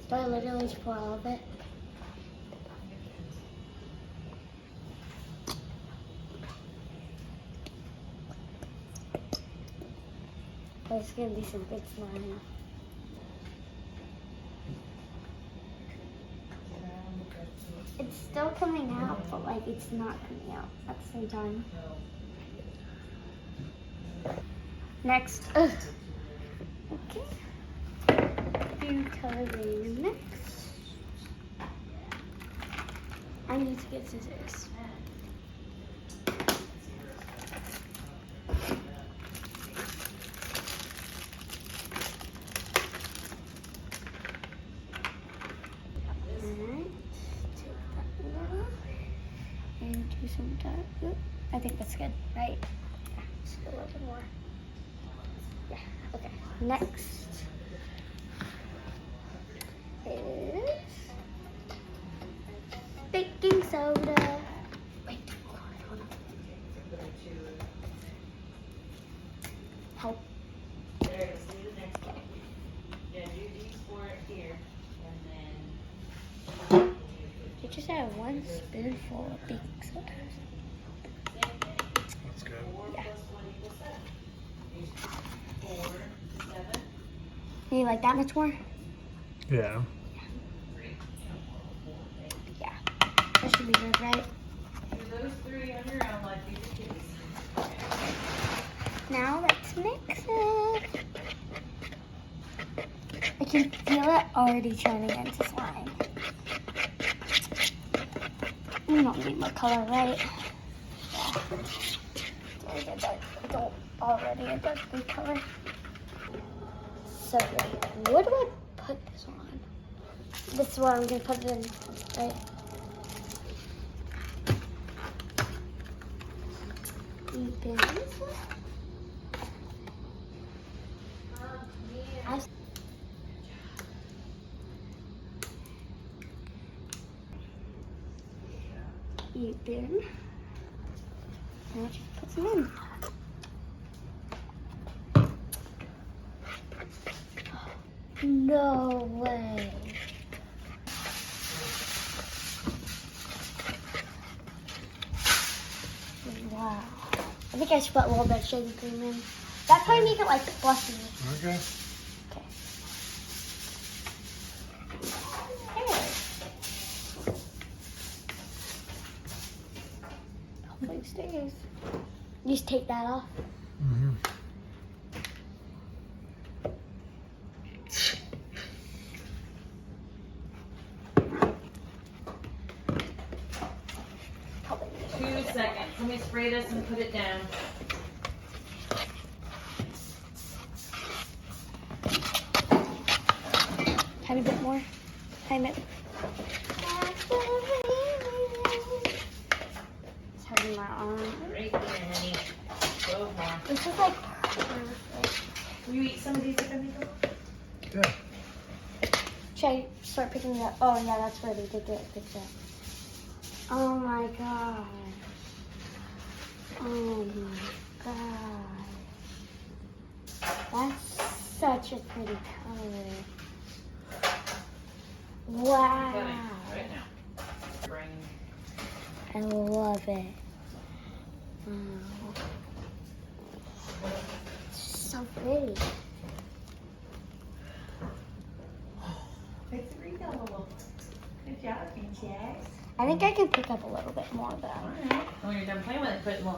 Do I literally just pour all of it? There's gonna be some good slime. It's still coming out, but like it's not coming out at the same time. Next, okay. Food coloring next. I need to get scissors. And do some dark. I think that's good, right? Yeah, just a little bit more. Yeah, okay. Next is baking soda. Wait, hold on. Help. There, let's do the next one. Yeah, do these four here, and then. You just add 1 spoonful of baking soda. That's good. Yeah. 4, 7. You like that much more? Yeah. Yeah. That should be good, right? Do those 3 on your own, like you do these. Now let's mix it. I can feel it already turning into slime. We don't need more color, right? There's a dark, already a dark blue color. So good. What do I put this on? This is where I'm gonna put it in, right? Deepen this one. Deepen. Now just put some in. No way. Wow. I think I should put a little bit of shaving cream in. That's how you make it like fluffy. Okay. Okay. Hopefully it stays. You just take that off. Mm-hmm. Hopefully. 2 seconds. Let me spray this and put it down. Tiny bit more. Tiny bit. It's having my arm. Right there, honey. 12 more. This is like perfect. Will you eat some of these if I make them? Yeah. Should I start picking it up? Oh yeah, that's where they did the picture. Oh my god. Oh my god. That's such a pretty color. Wow. Right now. Bring. I love it. Wow. So pretty. It's refill. Good job, princess. I think I can pick up a little bit more though. Alright. When you're done playing with it, put it more.